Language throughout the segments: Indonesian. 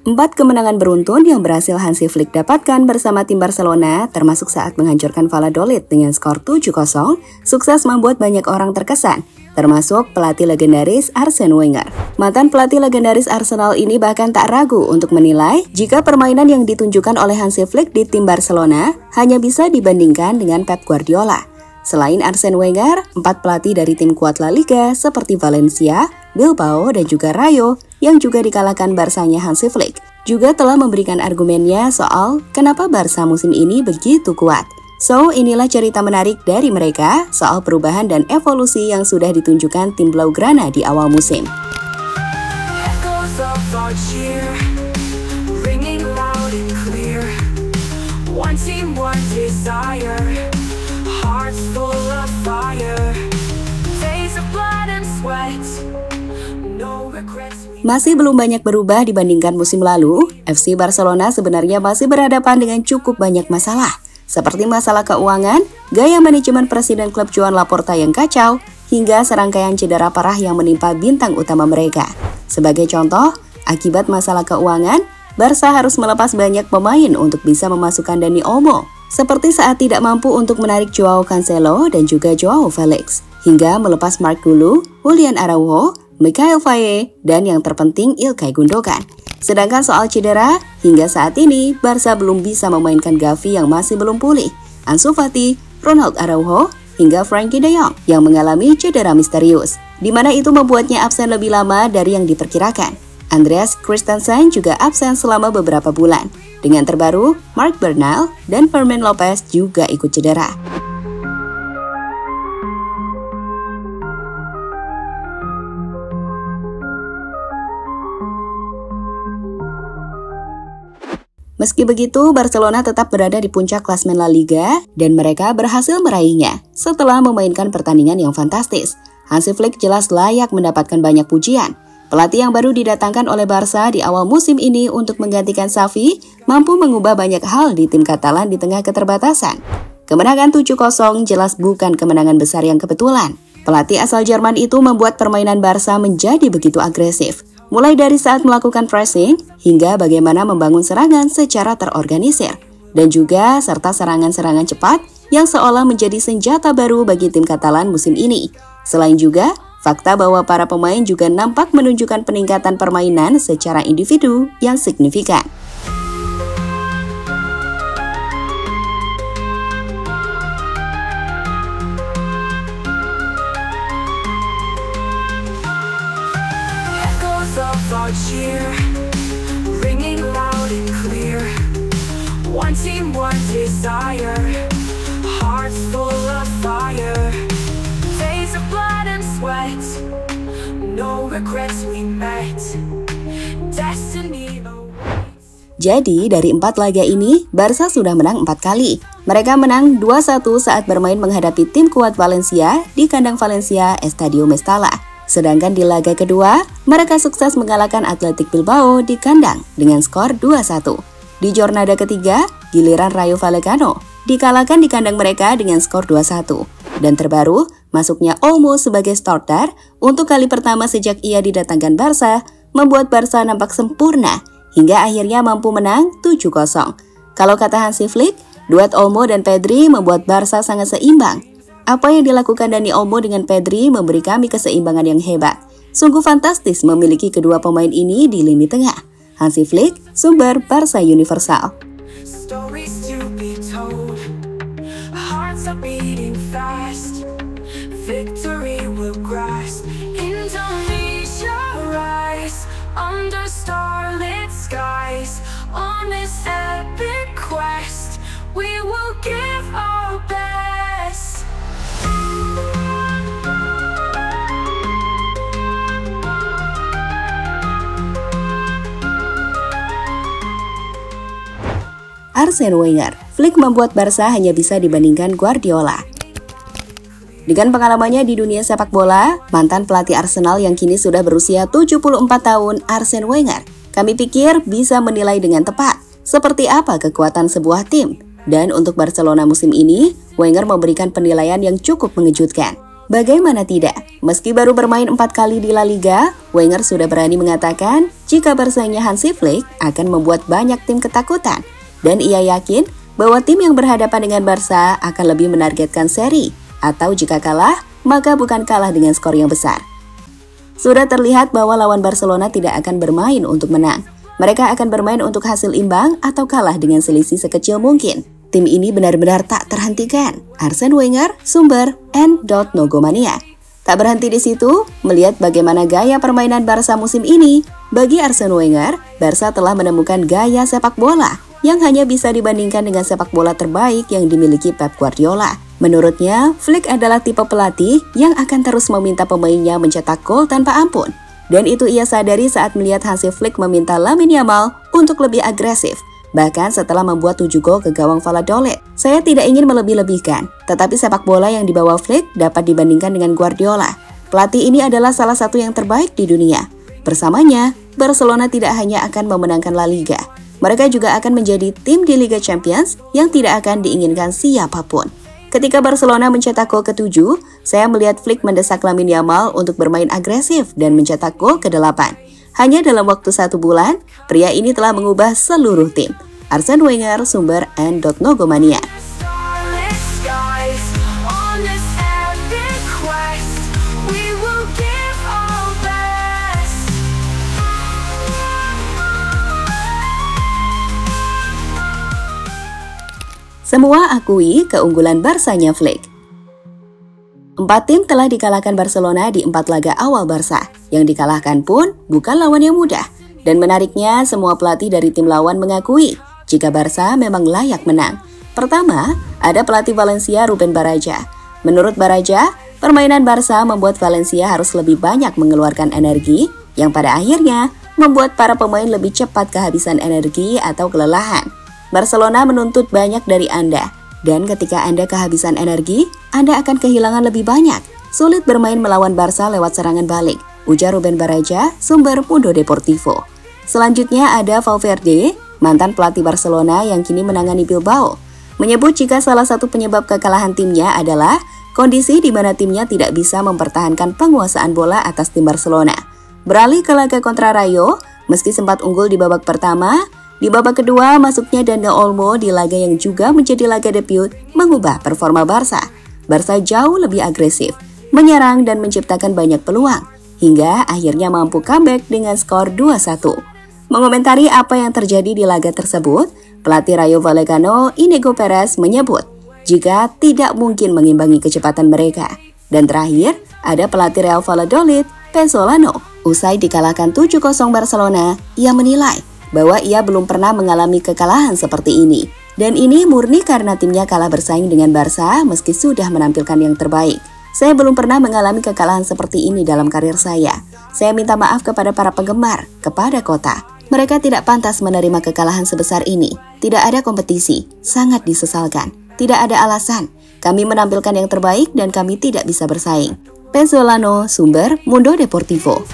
4 kemenangan beruntun yang berhasil Hansi Flick dapatkan bersama tim Barcelona, termasuk saat menghancurkan Valladolid dengan skor 7-0, sukses membuat banyak orang terkesan, termasuk pelatih legendaris Arsene Wenger. Mantan pelatih legendaris Arsenal ini bahkan tak ragu untuk menilai jika permainan yang ditunjukkan oleh Hansi Flick di tim Barcelona hanya bisa dibandingkan dengan Pep Guardiola. Selain Arsene Wenger, 4 pelatih dari tim kuat La Liga seperti Valencia, Bilbao, dan juga Rayo yang juga dikalahkan Barsanya Hansi Flick juga telah memberikan argumennya soal kenapa Barca musim ini begitu kuat. So, inilah cerita menarik dari mereka soal perubahan dan evolusi yang sudah ditunjukkan tim Blaugrana di awal musim. Masih belum banyak berubah dibandingkan musim lalu, FC Barcelona sebenarnya masih berhadapan dengan cukup banyak masalah, seperti masalah keuangan, gaya manajemen presiden klub Joan Laporta yang kacau, hingga serangkaian cedera parah yang menimpa bintang utama mereka. Sebagai contoh, akibat masalah keuangan, Barca harus melepas banyak pemain untuk bisa memasukkan Dani Olmo, seperti saat tidak mampu untuk menarik Joao Cancelo dan juga Joao Felix, hingga melepas Marc Gulu, Julian Araujo, Mikhail Faye, dan yang terpenting Ilkay Gundogan. Sedangkan soal cedera, hingga saat ini Barca belum bisa memainkan Gavi yang masih belum pulih, Ansu Fati, Ronald Araujo, hingga Frenkie de Jong yang mengalami cedera misterius, di mana itu membuatnya absen lebih lama dari yang diperkirakan. Andreas Christensen juga absen selama beberapa bulan. Dengan terbaru, Marc Bernal dan Fermin Lopez juga ikut cedera. Meski begitu, Barcelona tetap berada di puncak klasemen La Liga dan mereka berhasil meraihnya setelah memainkan pertandingan yang fantastis. Hansi Flick jelas layak mendapatkan banyak pujian. Pelatih yang baru didatangkan oleh Barca di awal musim ini untuk menggantikan Xavi mampu mengubah banyak hal di tim Katalan di tengah keterbatasan. Kemenangan 7-0 jelas bukan kemenangan besar yang kebetulan. Pelatih asal Jerman itu membuat permainan Barca menjadi begitu agresif. Mulai dari saat melakukan pressing, hingga bagaimana membangun serangan secara terorganisir, dan juga serta serangan-serangan cepat yang seolah menjadi senjata baru bagi tim Katalan musim ini. Selain juga, fakta bahwa para pemain juga nampak menunjukkan peningkatan permainan secara individu yang signifikan. Cheer, ringing loud and clear. One team, one desire. Hearts full of fire. Days of blood and sweat. No regrets we met. Destiny awaits. Jadi dari 4 laga ini, Barca sudah menang 4 kali. Mereka menang 2-1 saat bermain menghadapi tim kuat Valencia di kandang Valencia Estadio Mestalla. Sedangkan di laga kedua, mereka sukses mengalahkan Athletic Bilbao di kandang dengan skor 2-1. Di jornada ketiga, giliran Rayo Vallecano dikalahkan di kandang mereka dengan skor 2-1. Dan terbaru, masuknya Olmo sebagai starter untuk kali pertama sejak ia didatangkan Barca, membuat Barca nampak sempurna hingga akhirnya mampu menang 7-0. Kalau kata Hansi Flick, duet Olmo dan Pedri membuat Barca sangat seimbang. Apa yang dilakukan Dani Olmo dengan Pedri memberi kami keseimbangan yang hebat. Sungguh fantastis memiliki kedua pemain ini di lini tengah. Hansi Flick, sumber Barca Universal. Stories to be told. Hearts are beating fast. Victory will grasp. Indonesia rise under starlit skies. On this epic quest, we will give our best. Arsene Wenger, Flick membuat Barca hanya bisa dibandingkan Guardiola. Dengan pengalamannya di dunia sepak bola, mantan pelatih Arsenal yang kini sudah berusia 74 tahun, Arsene Wenger, kami pikir bisa menilai dengan tepat seperti apa kekuatan sebuah tim. Dan untuk Barcelona musim ini, Wenger memberikan penilaian yang cukup mengejutkan. Bagaimana tidak? Meski baru bermain 4 kali di La Liga, Wenger sudah berani mengatakan jika bersaingnya Hansi Flick akan membuat banyak tim ketakutan. Dan ia yakin bahwa tim yang berhadapan dengan Barca akan lebih menargetkan seri, atau jika kalah, maka bukan kalah dengan skor yang besar. Sudah terlihat bahwa lawan Barcelona tidak akan bermain untuk menang. Mereka akan bermain untuk hasil imbang atau kalah dengan selisih sekecil mungkin. Tim ini benar-benar tak terhentikan. Arsene Wenger, sumber N.Nogomania. Tak berhenti di situ, melihat bagaimana gaya permainan Barca musim ini. Bagi Arsene Wenger, Barca telah menemukan gaya sepak bola yang hanya bisa dibandingkan dengan sepak bola terbaik yang dimiliki Pep Guardiola. Menurutnya, Flick adalah tipe pelatih yang akan terus meminta pemainnya mencetak gol tanpa ampun. Dan itu ia sadari saat melihat Hansi Flick meminta Lamine Yamal untuk lebih agresif. Bahkan setelah membuat 7 gol ke gawang Valladolid. Saya tidak ingin melebih-lebihkan, tetapi sepak bola yang dibawa Flick dapat dibandingkan dengan Guardiola. Pelatih ini adalah salah satu yang terbaik di dunia. Bersamanya, Barcelona tidak hanya akan memenangkan La Liga, mereka juga akan menjadi tim di Liga Champions yang tidak akan diinginkan siapapun. Ketika Barcelona mencetak gol ke-7, saya melihat Flick mendesak Lamine Yamal untuk bermain agresif dan mencetak gol ke-8. Hanya dalam waktu 1 bulan, pria ini telah mengubah seluruh tim. Arsene Wenger, sumber N.Nogomania. Semua akui keunggulan Barca-nya Flick. 4 tim telah dikalahkan Barcelona di 4 laga awal Barca. Yang dikalahkan pun bukan lawan yang mudah. Dan menariknya, semua pelatih dari tim lawan mengakui jika Barca memang layak menang. Pertama, ada pelatih Valencia Rubén Baraja. Menurut Baraja, permainan Barca membuat Valencia harus lebih banyak mengeluarkan energi, yang pada akhirnya membuat para pemain lebih cepat kehabisan energi atau kelelahan. Barcelona menuntut banyak dari Anda, dan ketika Anda kehabisan energi, Anda akan kehilangan lebih banyak. Sulit bermain melawan Barca lewat serangan balik, ujar Rubén Baraja, sumber Mundo Deportivo. Selanjutnya ada Valverde, mantan pelatih Barcelona yang kini menangani Bilbao, menyebut jika salah satu penyebab kekalahan timnya adalah kondisi di mana timnya tidak bisa mempertahankan penguasaan bola atas tim Barcelona. Beralih ke laga kontra Rayo, meski sempat unggul di babak pertama, di babak kedua, masuknya Dani Olmo di laga yang juga menjadi laga debut mengubah performa Barca. Barca jauh lebih agresif, menyerang dan menciptakan banyak peluang, hingga akhirnya mampu comeback dengan skor 2-1. Mengomentari apa yang terjadi di laga tersebut, pelatih Rayo Vallecano, Inigo Perez, menyebut jika tidak mungkin mengimbangi kecepatan mereka. Dan terakhir, ada pelatih Real Valladolid, Pesolano. Usai dikalahkan 7-0 Barcelona, ia menilai bahwa ia belum pernah mengalami kekalahan seperti ini. Dan ini murni karena timnya kalah bersaing dengan Barca meski sudah menampilkan yang terbaik. Saya belum pernah mengalami kekalahan seperti ini dalam karir saya. Saya minta maaf kepada para penggemar, kepada kota. Mereka tidak pantas menerima kekalahan sebesar ini. Tidak ada kompetisi, sangat disesalkan. Tidak ada alasan. Kami menampilkan yang terbaik dan kami tidak bisa bersaing. Pesolano, sumber Mundo Deportivo.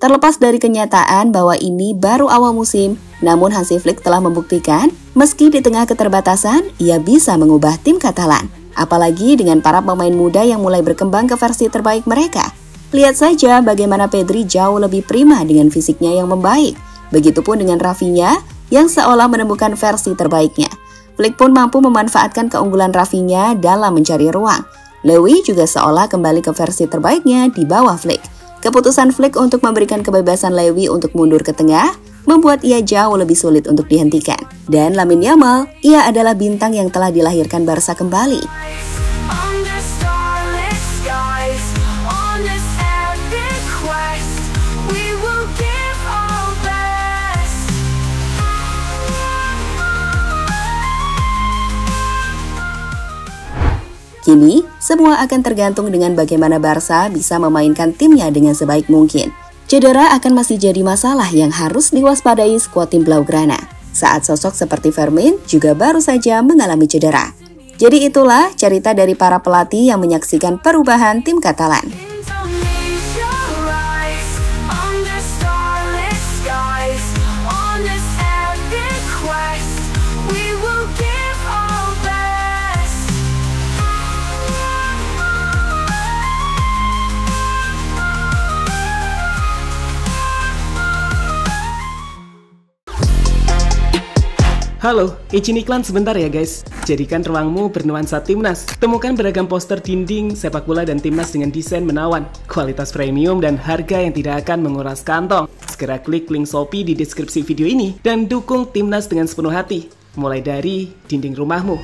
Terlepas dari kenyataan bahwa ini baru awal musim, namun Hansi Flick telah membuktikan meski di tengah keterbatasan, ia bisa mengubah tim Katalan. Apalagi dengan para pemain muda yang mulai berkembang ke versi terbaik mereka. Lihat saja bagaimana Pedri jauh lebih prima dengan fisiknya yang membaik. Begitupun dengan Rafinha yang seolah menemukan versi terbaiknya. Flick pun mampu memanfaatkan keunggulan Rafinha dalam mencari ruang. Lewy juga seolah kembali ke versi terbaiknya di bawah Flick. Keputusan Flick untuk memberikan kebebasan Lewy untuk mundur ke tengah membuat ia jauh lebih sulit untuk dihentikan. Dan Lamine Yamal, ia adalah bintang yang telah dilahirkan Barca kembali. Kini, semua akan tergantung dengan bagaimana Barca bisa memainkan timnya dengan sebaik mungkin. Cedera akan masih jadi masalah yang harus diwaspadai skuad tim Blaugrana. saat sosok seperti Fermin juga baru saja mengalami cedera. Jadi itulah cerita dari para pelatih yang menyaksikan perubahan tim Katalan. Indonesia rise on the starlit skies, on this epic quest, we will give our best. Halo, izin iklan sebentar ya guys. Jadikan ruangmu bernuansa timnas. Temukan beragam poster dinding, sepak bola dan timnas dengan desain menawan, kualitas premium dan harga yang tidak akan menguras kantong. Segera klik link Shopee di deskripsi video ini dan dukung timnas dengan sepenuh hati. Mulai dari dinding rumahmu.